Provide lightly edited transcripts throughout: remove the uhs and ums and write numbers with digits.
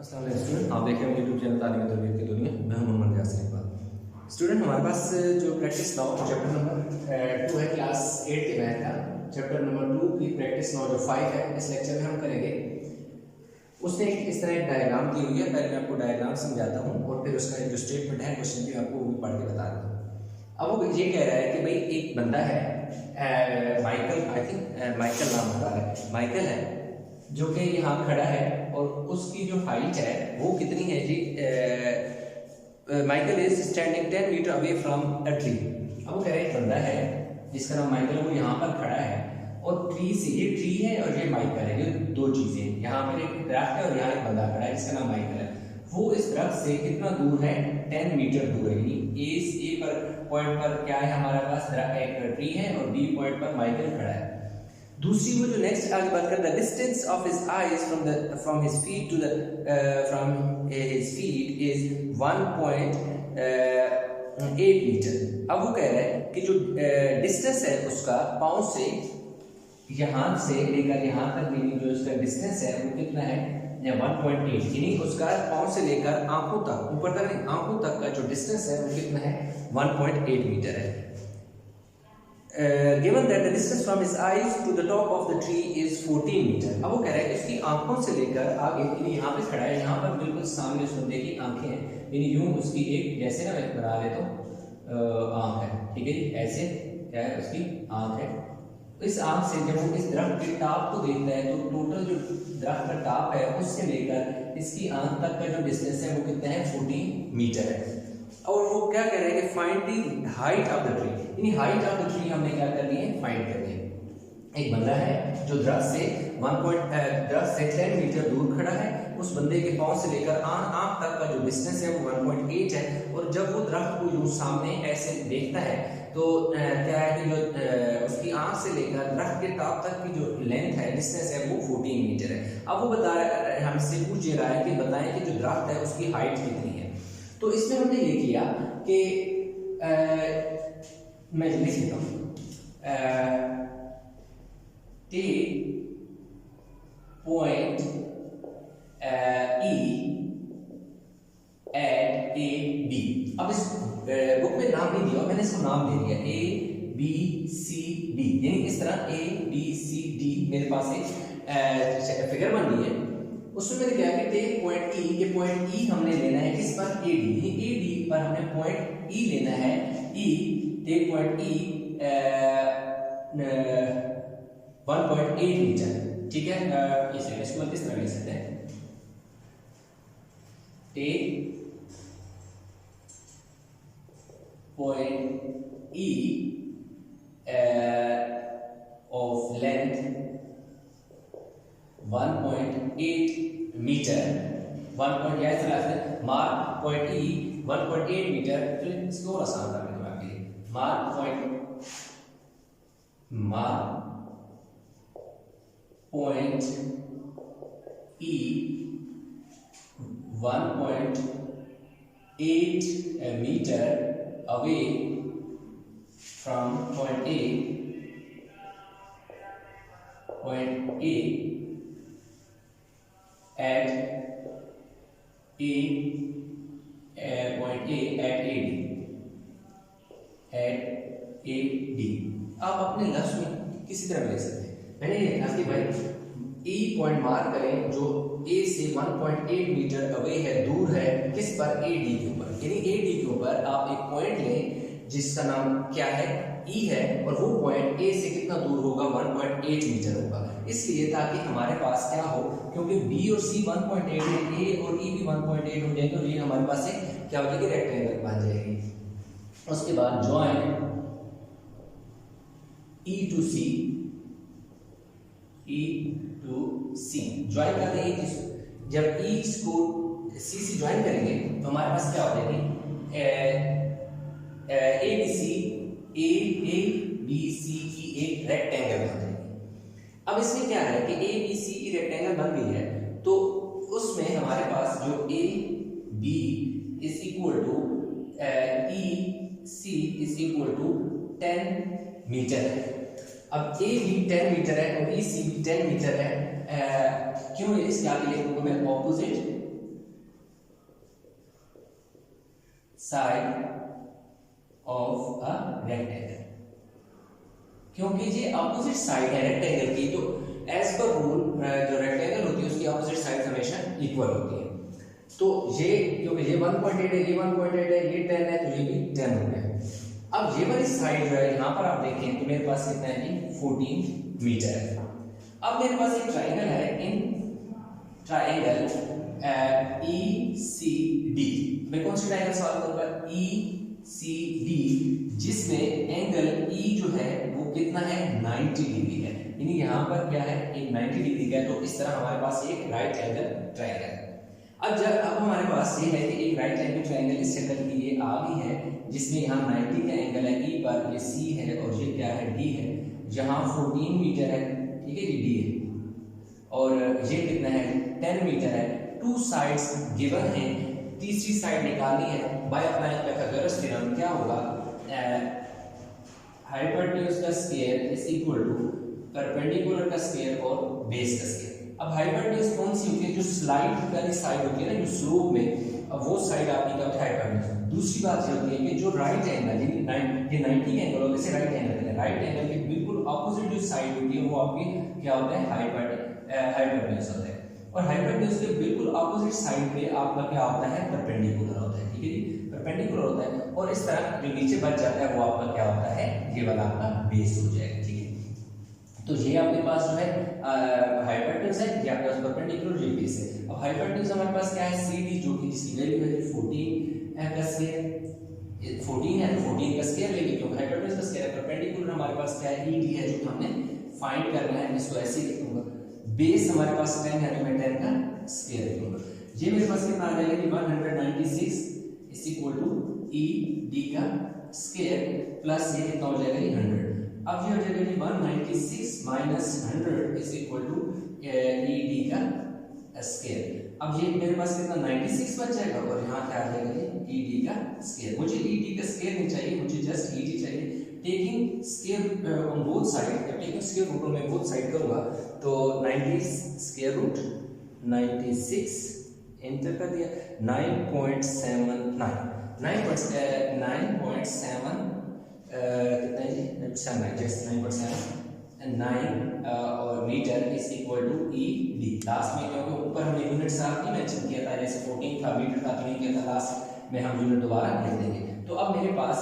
अस्सलाम वालेकुम स्टूडेंट, आप देख रहे हैं यूट्यूब चैनल तालीम तरबियत की दुनिया। मैं हूं मोहम्मद यासिर इकबाल। स्टूडेंट, हमारे पास जो प्रैक्टिस नाउ चैप्टर नंबर 2 है, क्लास 8 के मैथ का चैप्टर नंबर 2 की प्रैक्टिस नाउ जो 5 है, इस लेक्चर में हम करेंगे। उसने इस तरह एक डायग्राम दी हुई है। पहले मैं आपको डायग्राम समझाता हूँ और फिर उसका जो स्टेटमेंट है क्वेश्चन की आपको वो भी पढ़ के बता देता हूँ। अब वो ये कह रहा है कि भाई एक बंदा है, माइकल, आई थिंक माइकल नाम बता रहा है, माइकल है जो कि यहाँ खड़ा है और उसकी जो हाइट है वो कितनी है जी? Michael is standing 10 metre away from a tree. अब वो कह रहा है एक बंदा है जिसका नाम माइकल है, वो यहाँ पर खड़ा है और ट्री से, ये ट्री है और ये माइकल है, ये दो चीजें, यहाँ पर एक दरख्त है और यहाँ एक बंदा खड़ा है जिसका नाम माइकल है। वो इस दरख्त से कितना दूर है? 10 मीटर दूर है। यानी ए पर पॉइंट पर क्या है हमारे पास? एक ट्री है और बी पॉइंट पर माइकल खड़ा है। दूसरी वो जो नेक्स्ट आगे बात करता है, distance of his eyes from his feet to the his feet is 1.8 metre. अब वो कह रहा है कि जो डिस्टेंस है उसका पाँव से यहाँ से लेकर यहाँ तक, मीनिंग जो इसका डिस्टेंस है वो कितना है? 1.8। यानी उसका पाँव से लेकर आंखों तक, ऊपर तक नहीं, आंखों तक का जो डिस्टेंस है वो कितना है? 1.8 मीटर है। Given that the distance from his eyes to the top of the tree is 14 metre. अब वो कह रहा है कि इसकी आंखों से लेकर आगे, यानी यहाँ पे खड़ा है, यहाँ पर बिल्कुल सामने उस बंदे की आंखें हैं, यानी यूं उसकी एक, जैसे ना मैं बना लेता हूँ, आंख है, ठीक है जी, ऐसे क्या है उसकी आंख है। इस आंख से जब वो इस दरख्त के टॉप को देखता है तो टोटल जो दरख्त का टॉप है उससे लेकर इसकी आंख तक का जो डिस्टेंस है वो कितना है? 14 मीटर है। और वो क्या कह रहे हैं कि find the height of the tree, यानी हाइट ऑफ द ट्री हमने क्या करनी है? फाइंड करनी है। एक बंदा है जो दरख्त से 10 मीटर दूर खड़ा है, उस बंदे के पांव से लेकर आंख तक का जो डिस्टेंस है वो 1.8 है। और जब वो दरख्त को यूं सामने ऐसे देखता है तो क्या है कि जो उसकी आंख से लेकर दरख्त के टॉप तक की जो लेंथ है, डिस्टेंस है, वो 14 मीटर है। अब वो बता रहा है, हमसे पूछ रहा है कि बताएं कि जो दरख्त है उसकी हाइट कितनी है। तो इसमें हमने ये किया कि मैं लिख लेता हूँ, take point E at A B. अब इस बुक में नाम नहीं दिया, मैंने इसको नाम दे दिया ए बी सी डी, यानी इस तरह ए बी सी डी मेरे पास एक फिगर बन रही है। उसमें मैंने क्या कि टेक पॉइंट ई, ये पॉइंट ई हमने लेना है किस पर? A D. ए डी पर हमने पॉइंट ई लेना है। E, take point E 1.8 metre, ठीक है। इसको किस तरह लिख सकते हैं? Take point E of length 1.8 metre, 1. Mark point E 1.8 metre. फिर इसको और आसान कर देंगे आपके लिए। Mark point E 1.8 metre away from point A at A D। आप अपने लफ्ज में किसी तरह लिख सकते हैं। मैंने ये लिखा कि भाई E पॉइंट मार्क करें जो A से 1.8 मीटर अवे है, दूर है, किस पर? A D के ऊपर। यानी A D के ऊपर आप एक पॉइंट लें जिसका नाम क्या है? E है, और वो पॉइंट A से कितना दूर होगा? 1.8 मीटर होगा। इसलिए ताकि हमारे पास क्या हो, क्योंकि B और C 1.8 है, A और E भी 1.8 हो जाएंगे, तो ये हमारे पास एक क्या हो जाएगी? रेक्टेंगल बन जाएगी। उसके बाद join E to C join कर देंगे। जब E को C से ज्वाइन करेंगे तो हमारे पास क्या हो जाएगी? A B C की एक रेक्टेंगल बन जाएगी। अब इसमें क्या है कि A B C की रेक्टेंगल बन गई है, तो उसमें हमारे पास जो A B is equal to E C is equal to 10 metre है। अब ए भी 10 मीटर है और ई सी भी 10 मीटर है। क्यों इसके आगे लिखूंगा मैं? Opposite side of a rectangle, क्योंकि ये अपोजिट साइड है रेक्टेंगल की, तो एज पर रूल जो रेक्टेंगल होती है उसकी अपोजिट साइड हमेशा इक्वल होती है। तो ये क्योंकि ये 1.8 है, ये 1.8 है, ये 10 है, तो ये भी 10 हो गया। अब ये वाली साइड जो है यहाँ पर आप देखें तो मेरे पास कितना है कि 14 मीटर है। अब मेरे पास एक ट्राइंगल है, इन ट्राइंगल ECD, मैं कौन सी ट्राइंगल सॉल्व करूंगा, ECD, जिसमें एंगल E जो है वो कितना है 90 डिग्री है, यानी यहाँ पर क्या है एक 90 डिग्री का है। तो इस तरह हमारे पास एक राइट एंगल ट्राइंगल है। अब हमारे पास ये है कि एक राइट एंगल ट्राइंगल इस शक्ल की ये आ गई है, जिसमें यहाँ 90 का एंगल है E पर, ये C है और ये क्या है D है, यहाँ 14 मीटर है, ठीक है, ये D है, और ये कितना है 10 मीटर है। टू साइड्स गिवन है, तीसरी साइड निकालनी है बाय अप्लाइंग पाइथागोरस थ्योरम। क्या होगा, हाइपोटेन्यूज का square is equal to perpendicular का स्क्वायर और बेस का स्क्वायर। अब हाइपोटेन्यूज कौन सी होती है, जो स्लाइड वाली साइड होती है ना, जो स्लोप में, अब वो साइड आपकी क्या होती है हाइपोटेन्यूज। दूसरी बात ये होती है कि जो राइट एंगल, ये 90 का एंगल होता है, राइट एंगल है, राइट एंगल के बिल्कुल ऑपोजिट जो साइड होती है वो आपकी क्या होता है हाइपोटेन्यूज होता है, और हाइपोटेन्यूज के बिल्कुल ऑपोजिट साइड पे आपका क्या होता है परपेंडिकुलर होता है, ठीक है जी, परपेंडिकुलर होता है। और इस तरह जो नीचे बच जाता है वो आपका क्या होता है, ये वाला आपका बेस हो जाएगा, ठीक है। तो ये आपके पास जो है हाइपोटेन्यूज है, ये आपके पास परपेंडिकुलर, ये बेस है। अब हाइपोटेन्यूज हमारे पास क्या है CD, जो कि जिसकी वैल्यू है 14 का स्क्वायर, 14 है तो 14 का स्क्वायर लेंगे क्योंकि हाइपोटेन्यूज का स्क्वायर है। परपेंडिकुलर हमारे पास क्या है ED है, जो हमने फाइंड करना है, इसको ऐसे ही लिखूंगा। बेस हमारे पास 10 है तो मैं 10 का स्क्वायर लिखूंगा। ये मेरे पास कितना आ जाएगा कि 196 इज इक्वल टू ED का स्क्वायर प्लस ये कितना हो जाएगा 100। अब ये हो जाएगा कि 196 minus 100 is equal to ED का स्क्वायर। अब ये मेरे पास कितना 96 बच जाएगा और यहाँ क्या आ जाएगा कि ED का स्क्वायर। मुझे ED का स्क्वायर नहीं चाहिए, मुझे जस्ट ED चाहिए। Taking square on both side, जब टेकिंग स्क्वायर रूट में बोथ साइड करूंगा तो 90 स्क्वायर रूट 96 एंटर कर दिया 9.79 कितना जी 9.7 और metre is equal to ED। Last में क्योंकि ऊपर हमने यूनिट साथ नहीं मेंशन किया था, जैसे 14 था मीटर था तो नहीं किया था, लास्ट में हम यूनिट दोबारा लिख देंगे। तो अब मेरे पास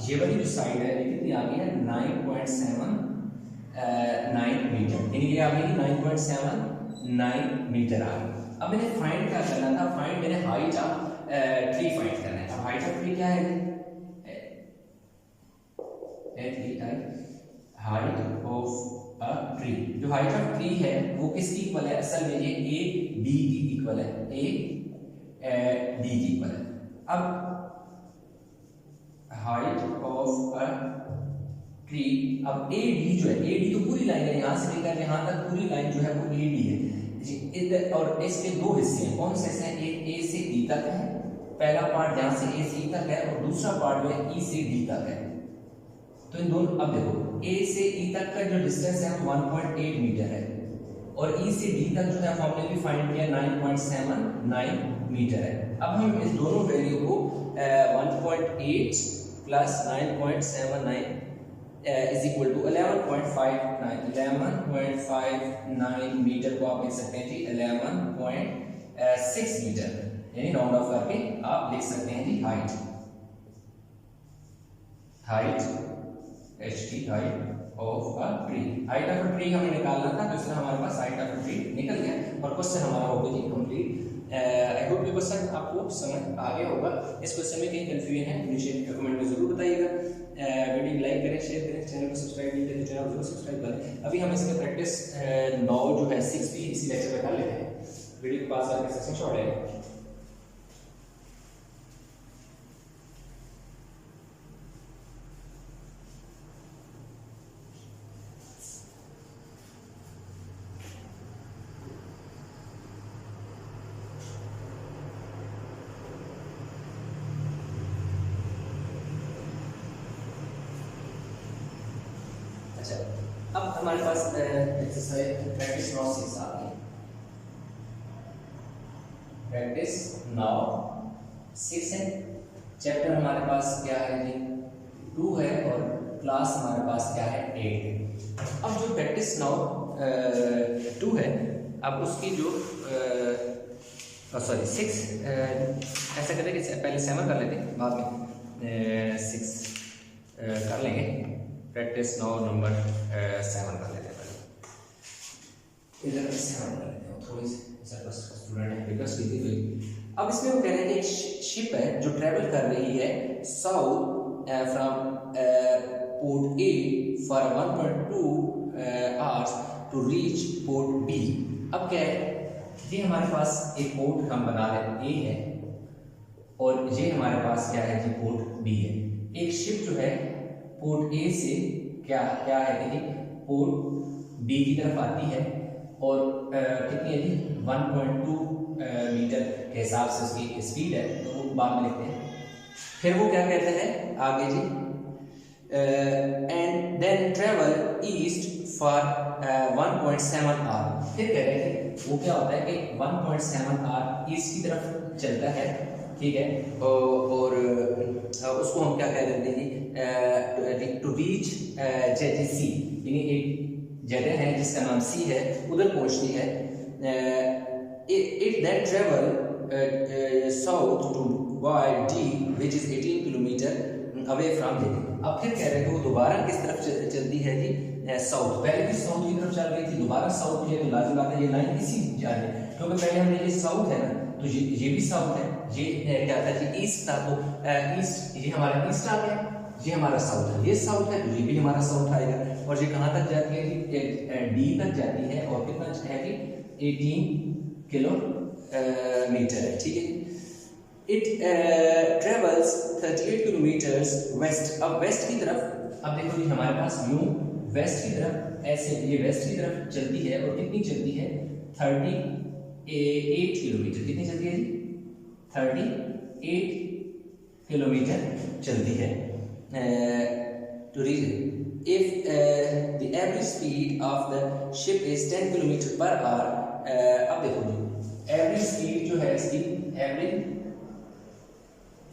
ये वाली जो साइड है ये कितनी आ गई है 9.79 मीटर, यानी ये आ गई 9.79 मीटर आ गई। अब मैंने फाइंड क्या करना था, फाइंड मैंने हाइट ऑफ ट्री फाइंड करना है। अब हाइट ऑफ ट्री क्या है, हाइट ऑफ अ ट्री, जो हाइट ऑफ ट्री है वो किसकी इक्वल है, असल में ये AD की इक्वल है, AD की इक्वल है। अब हाइट ऑफ अ ट्री, अब AD जो है, AD तो पूरी लाइन है, यहाँ से लेकर यहाँ तक पूरी लाइन जो है वो AD है, और इसके दो हिस्से हैं, कौन से हिस्से हैं, एक A से E तक है, पहला पार्ट यहाँ से A से E तक है और दूसरा पार्ट जो है E से D तक है। तो इन दोनों, अब देखो A से E तक का जो डिस्टेंस है 1.8 मीटर है और E से D तक जो है हमने भी फाइंड किया 9.79 मीटर है। अब हम इस दोनों वैल्यू को 1.8 plus 9.79 is equal to 11.59 metre को आप लिख सकते हैं जी 11.6 मीटर, यानी राउंड ऑफ करके आप लिख सकते हैं जी height height of a tree. Height of a tree हमें निकालना था, तो इसलिए हमारे पास हाइट ऑफ अ ट्री निकल गया और क्वेश्चन हमारा हो गया कंप्लीट। आई होप ये क्वेश्चन आपको समझ आ गया होगा। इस क्वेश्चन में कहीं कंफ्यूजन है नीचे कमेंट में जरूर बताइएगा। वीडियो लाइक करें, शेयर करें, चैनल को सब्सक्राइब नहीं किया तो चैनल जरूर सब्सक्राइब करें। अभी हम इसका प्रैक्टिस 9 जो है 6 भी इसी लेक्चर में कर लेते हैं। वीडियो के पास आके सेशन शॉर्ट है। अच्छा, अब हमारे पास एक्सरसाइज प्रैक्टिस 9 6 आ गई। प्रैक्टिस 9 6 है। चैप्टर हमारे पास क्या है जी 2 है और क्लास हमारे पास क्या है 8 है। अब जो प्रैक्टिस नाउ 2 है, अब उसकी जो सॉरी 6 ऐसा करते हैं कि पहले 7 कर लेते हैं, बाद में 6 कर लेंगे। प्रैक्टिस नाउ नंबर 7 कर लेते हैं, पहले इधर 7 कर लेते हैं, थोड़ी सी स्टूडेंट है रिक्वेस्ट की थी। अब इसमें वो कह रहे हैं कि एक शिप है जो ट्रेवल कर रही है south from port A for 1.2 hours to reach port B. अब क्या है, ये हमारे पास एक पोर्ट हम बना रहे हैं ए है और ये हमारे पास क्या है जी पोर्ट बी है। एक शिप जो है पोर्ट ए से क्या क्या है देखिए पोर्ट बी की तरफ आती है और कितनी है जी 1.2 मीटर के हिसाब से उसकी स्पीड है, तो वो बाद में लिखते हैं। फिर वो क्या कहते हैं आगे जी, and then travel east for 1.7 hour. फिर कह रहे हैं वो क्या होता है कि 1.7 आवर ईस्ट की तरफ चलता है, ठीक है, और उसको हम क्या कह देते हैं जी टू रीच जेजीसी, यानी एक जगह है जिसका नाम सी है, उधर पहुंचती है। It then travel south to YD which is 18 kilometre away from Delhi. अब फिर कह रहे हैं वो दोबारा किस तरफ चलती है जी साउथ। पहले भी साउथ की तरफ चल रही थी, दोबारा साउथ ये तो लाजिम बात है, ये लाइन इसी जा रही है क्योंकि पहले हमने ये साउथ है ना, तो ये भी साउथ है, ये क्या था जी ईस्ट था, तो ईस्ट ये हमारा ईस्ट आ गया, ये हमारा साउथ है, ये साउथ है, तो ये भी हमारा साउथ आएगा। और ये कहाँ तक जाती है जी डी तक जाती है और कितना है जी 18 किलोमीटर है, ठीक है। It travels 38 kilometres west. अब वेस्ट की तरफ, अब देखो जी हमारे पास यूं वेस्ट की तरफ ऐसे ये वेस्ट की तरफ चलती है और कितनी चलती है 38 किलोमीटर, कितनी चलती है जी 38 किलोमीटर चलती है। To reach if the average speed of the ship is 10 kilometre per hour. अब देखो जी एवरेज स्पीड जो है इसकी एवरेज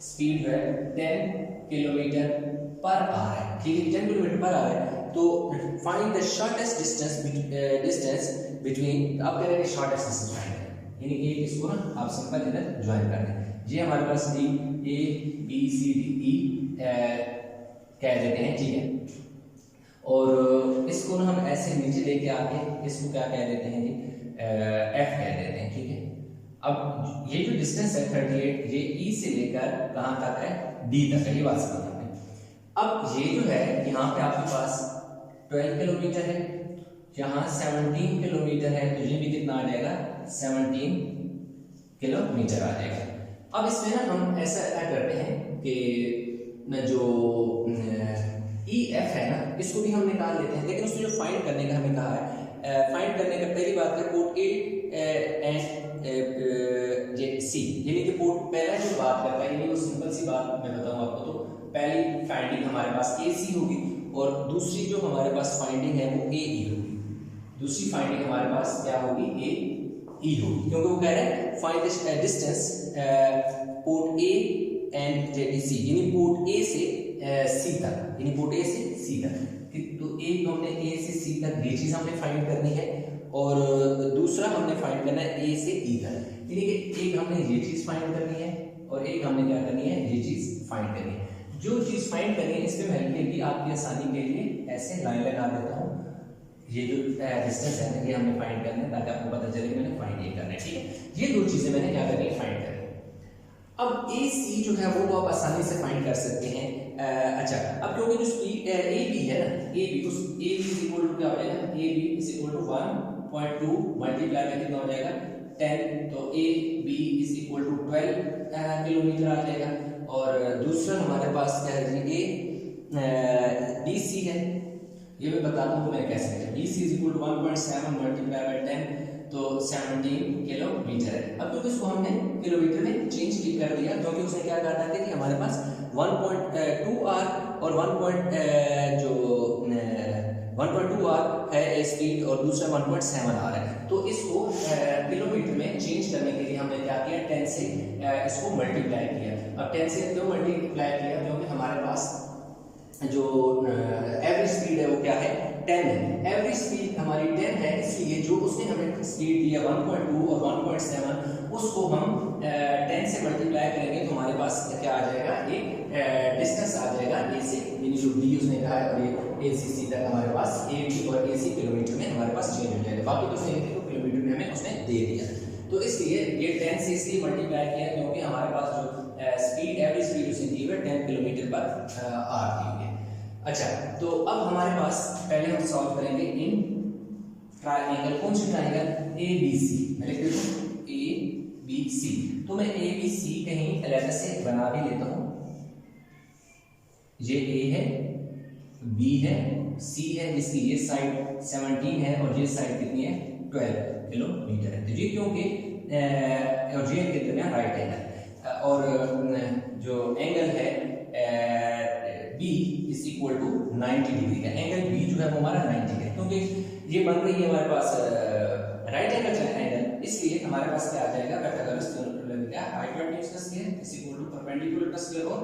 स्पीड जो है 10 किलोमीटर पर आवर है, ठीक है, 10 किलोमीटर पर आवर है। तो find the shortest distance between, आप कह रहे हैं शॉर्टेस्ट डिस्टेंस फाइंड करें, यानी एक इसको ना आप सिंपल इधर ज्वाइन कर दें। ये हमारे पास D A B C D E कह देते हैं, ठीक है, और इसको ना हम ऐसे नीचे लेके आके इसको क्या कह देते हैं जी एफ कह देते हैं, ठीक है। अब ये जो डिस्टेंस है 38 ये ई से लेकर कहां तक है डी तक है, ये बात समझ में। अब ये जो है यहाँ पे आपके पास 12 किलोमीटर है, यहाँ 17 किलोमीटर है, तो ये भी कितना आ जाएगा 17 किलोमीटर आ जाएगा। अब इसमें ना हम ऐसा करते हैं कि जो ई एफ है ना इसको भी हम निकाल लेते हैं, लेकिन उसमें जो फाइंड करने का हमें कहा है, फाइंड करने का पहली बात है पोर्ट ए एंड सी, यानी कि पोर्ट पहला जो बात करता है, यानी वो सिंपल सी बात मैं बताऊं आपको, तो पहली फाइंडिंग हमारे पास ए सी होगी और दूसरी जो हमारे पास फाइंडिंग है वो ए ई होगी। दूसरी फाइंडिंग हमारे पास क्या होगी ए ई होगी, क्योंकि वो कह रहे हैं find the distance port A and C, यानी पोर्ट ए से सी तक, यानी पोर्ट ए से सी तक। तो एक हमने ए से सी तक ये चीज हमने फाइंड करनी है और दूसरा हमने फाइंड करना है ए से ई तक, यानी कि एक हमने ये चीज फाइंड करनी है और एक हमने क्या करनी है ये चीज फाइंड करनी है। जो चीज फाइंड करनी है इसमें मैं भी आपकी आसानी के लिए ऐसे लाइन लगा देता हूँ, ये जो डिस्टेंस है ये हमने फाइंड करना है ताकि आपको पता चले मैंने फाइंड ये करना है, ठीक है। ये दो चीजें मैंने क्या करनी है फाइंड करनी है। अब ए सी जो है वो तो आप आसानी से फाइंड कर सकते हैं। अच्छा, अब क्योंकि जो स्पीड ए बी है ना, ए बी उस A B is equal to क्या हो जाएगा, A B is equal to 1.2 multiply में कितना हो जाएगा 10, तो A B is equal to 12 kilometre आ जाएगा। और दूसरा हमारे पास क्या है जी डी सी है, ये मैं बताता हूँ मैं कैसे है। D C is equal to 1.7 multiply by 10, तो 17 किलोमीटर है। अब क्योंकि इसको हमने किलोमीटर में चेंज भी कर दिया, क्योंकि उसने क्या कहा था कि हमारे पास 1.2 आर और 1.2 आर है स्पीड और दूसरा 1.7 आर है, तो इसको किलोमीटर में चेंज करने के लिए हमने क्या क्या किया, 10 से इसको मल्टीप्लाई किया। अब 10 से क्यों मल्टीप्लाई किया, क्योंकि हमारे पास जो एवरेज स्पीड है वो क्या है, 10 है। एवरेज स्पीड हमारी 10 है, इसलिए जो उसने हमें स्पीड दिया 1.2 और 1.7 उसको हम 10 से मल्टीप्लाई करेंगे तो हमारे पास क्या आ जाएगा, एक डिस्टेंस आ जाएगा ए से, यानी जो बी उसने कहा है, और ये ए सी तक हमारे पास ए बी और ए सी किलोमीटर में हमारे पास चेंज हो जाएगा। बाकी दूसरे किलोमीटर में हमें उसने दे दिया, तो इसलिए ये 10 से इसलिए मल्टीप्लाई किया क्योंकि हमारे पास जो स्पीड एवरेज स्पीड उसने दी है 10 किलोमीटर पर आवर दी हुई है। अच्छा, तो अब हमारे पास पहले हम सॉल्व करेंगे इन ट्रायंगल, कौन सी ट्रायंगल, ए बी सी। मैं लिख देता हूं ए बी सी, तो मैं ए बी सी कहीं अलग से बना भी लेता हूं। ये ए है, बी है, सी है जिसकी ये साइड 17 है और ये साइड कितनी है, 12 किलोमीटर है। तो ये क्योंकि और ये के दरमियान राइट एंगल, और जो एंगल है B is equal to 90 degree का, एंगल बी जो है वो हमारा 90 है, क्योंकि ये बन रही है हमारे पास राइट एंगल एंगल, इसलिए हमारे पास क्या आ जाएगा, पाइथागोरस थ्योरम क्या, हाइपोटेन्यूज का square is equal to perpendicular का स्क्वायर और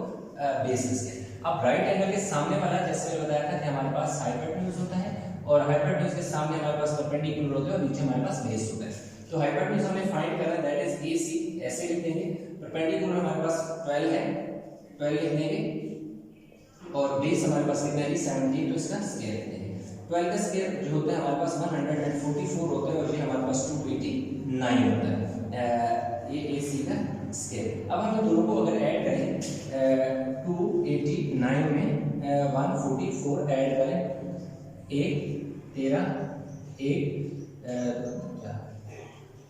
बेस का स्क्वायर। अब राइट एंगल के सामने वाला, जैसे मैंने बताया था कि हमारे पास हाइपोटेन्यूज होता है और हाइपोटेन्यूज के सामने हमारे पास परपेंडिकुलर होता है और नीचे हमारे पास बेस होता है। तो हाइपोटेन्यूज हमें फाइंड करना है, दैट इज AC, ऐसे लिख देंगे। परपेंडिकुलर हमारे पास 12 है, 12 लिख देंगे, और बेस हमारे पास कितना है 17, तो इसका स्क्वायर लिख देंगे। 12 का स्क्वायर जो होता है हमारे पास 144 होता है और ये हमारे पास 289 होता है, ये AC का स्क्वायर। अब हम दोनों को अगर ऐड करें 289 में 144 ऐड करें, 1 13 1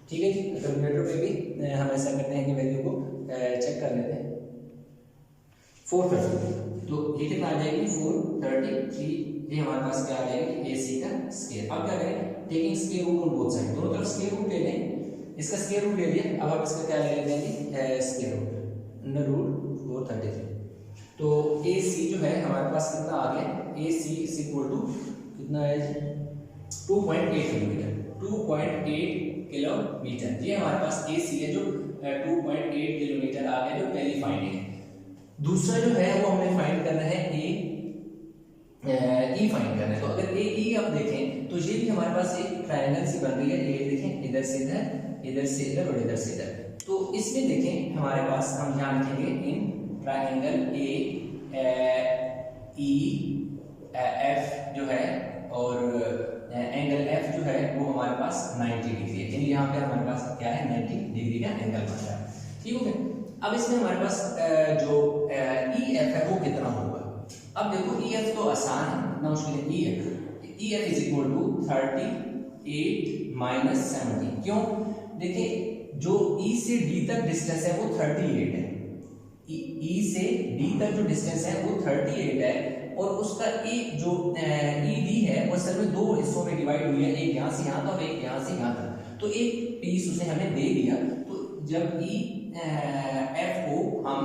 ठीक है जी। कैलकुलेटर पे भी हम ऐसा करते हैं कि वैल्यू को चेक कर लेते हैं। 433, तो ये कितना आ जाएगी 433, ये हमारे पास क्या आ जाएगी AC का स्क्वायर। अब क्या करें, taking square root on both side, दोनों तरफ स्क्वायर रूट ले लें, इसका स्क्वायर रूट ले लिया। अब आप इसका क्या ले लेंगे, स्क्वायर रूट अंडर रूट 433। तो AC जो है हमारे पास कितना आ गया, AC इज इक्वल टू कितना है 2.8 किलोमीटर, 2.8 किलोमीटर, ये हमारे पास AC है जो 2.8 किलोमीटर आ गया, जो पहली फाइंडिंग है। दूसरा जो है वो हमें फाइंड करना है E फाइंड करना है। तो अगर E आप देखें तो ये भी हमारे पास एक ट्रायंगल सी बन रही है, ये देखें इधर से इधर, इधर से इधर और इधर से इधर। तो इसमें देखें हमारे पास हम ध्यान रखेंगे इन ट्रायंगल AEF जो है और एंगल F जो है वो हमारे पास 90 डिग्री है, यानी यहाँ पे हमारे पास क्या है 90 डिग्री का एंगल बन रहा है। ठीक हो गया। अब इसमें हमारे पास जो EF है वो कितना होगा। अब देखो EF तो आसान है, ना मुश्किल है। EF is equal to 38 minus 70। क्यों, देखिए जो E से D तक डिस्टेंस है वो 38 है, E से D तक जो डिस्टेंस है वो 38 है, और उसका एक जो ED है वो असल में दो हिस्सों में डिवाइड हुई है, एक यहाँ से यहाँ तक और एक यहाँ से यहाँ तक। तो एक पीस उसने हमें दे दिया, तो जब EF को हम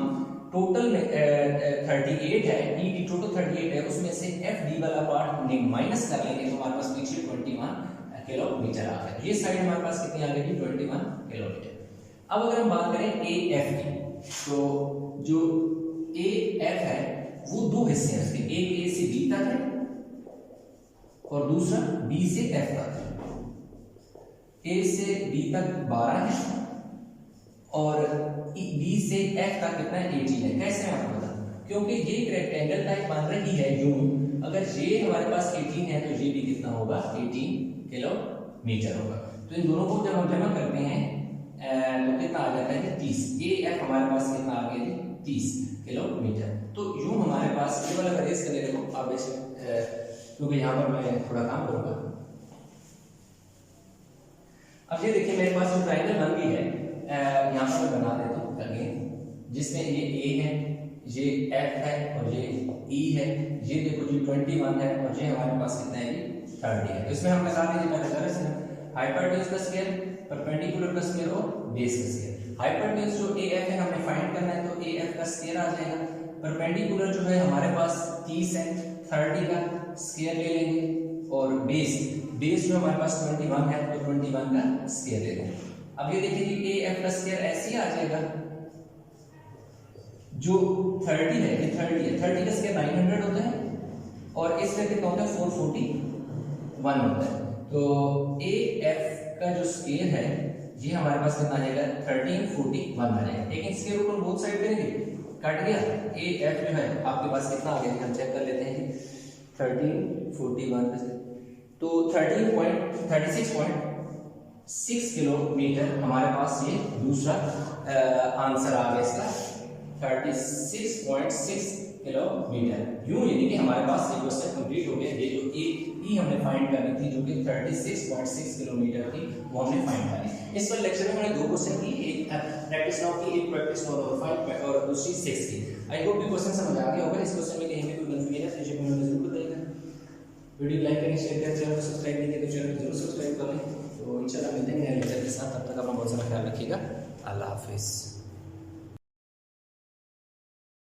टोटल में 38 है, ED टोटल 38 है, उसमें से FD वाला पार्ट माइनस कर लेंगे तो हमारे पास पीछे 21 किलोमीटर आ गया। ये साइड हमारे पास कितनी आ गई 21 किलोमीटर। अब अगर हम बात करें AF की, तो जो AF है वो दो हिस्से हैं उसके, एक A से B तक है और दूसरा B से F तक है। A से B तक 12 है और B से F तक कितना है 18 है। कैसे मैं आपको बताऊं, क्योंकि ये एक रेक्टेंगल टाइप बन रही है यूं, अगर ये हमारे पास 18 है तो ये भी कितना होगा 18 किलोमीटर होगा। तो इन दोनों को जब हम जमा करते हैं तो कितना आ जाता है 30। AF हमारे पास कितना आ गया 30 किलोमीटर। तो यूं हमारे पास ये वाला रेस करने देखो आप ऐसे, क्योंकि यहाँ पर मैं थोड़ा काम करूंगा। अब ये देखिए मेरे पास जो ट्रायंगल बन गई है, यहाँ पर बना देता हूँ अगेन, जिसमें ये A है, ये F है और ये E है। ये देखो जी 21 है और ये हमारे पास कितना है 30 है। तो इसमें हम लगा देंगे हाइपोटेन्यूज का स्क्वायर, परपेंडिकुलर का स्क्वायर और बेस का स्क्वायर। हाइपोटेन्यूज जो AF है हमें फाइंड करना है, तो AF का स्क्वायर आ जाएगा। परपेंडिकुलर जो है हमारे पास 30 है, 30 का स्क्वायर ले लेंगे, और बेस जो हमारे पास 21 है तो 21 का स्क्वायर ले लेंगे। अब ये देखिए कि ए एफ का स्क्वायर ऐसे ही आ जाएगा, जो 30 है ये 30 है, 30 का स्क्वायर 900 होता है और इसका कितना होता है 441 होता है। तो ए एफ का जो स्क्वायर है ये हमारे पास कितना आ जाएगा 1341 आ जाएगा। लेकिन स्क्वायर रूट बोथ साइड करेंगे, कट गया, ए एफ जो है आपके पास कितना आ गया, हम चेक कर लेते हैं 1341 तो 36.6 किलोमीटर हमारे पास ये दूसरा आंसर आ गया इसका 36.6 किलोमीटर। यूं यानी कि हमारे पास ये क्वेश्चन कंप्लीट हो गया। ये जो ए ई हमने फाइंड करनी थी जो कि 36.6 किलोमीटर थी वो हमने फाइंड करी। इस पर लेक्चर में मैंने दो क्वेश्चन की, एक प्रैक्टिस नाउ की, एक प्रैक्टिस नाउ नंबर 5 और दूसरी 6 की। आई होप ये क्वेश्चन समझ आ गया होगा। इस क्वेश्चन में कहीं भी कोई कंफ्यूजन है तो नीचे कमेंट में जरूर बताइएगा। वीडियो लाइक करें, शेयर करें, चैनल को सब्सक्राइब नहीं किया तो चैनल को जरूर सब्सक्राइब कर लें। तो इंशाल्लाह मिलते हैं नए लेक्चर के साथ, तब तक अपना बहुत सारा ख्याल रखिएगा। अल्लाह हाफिज़।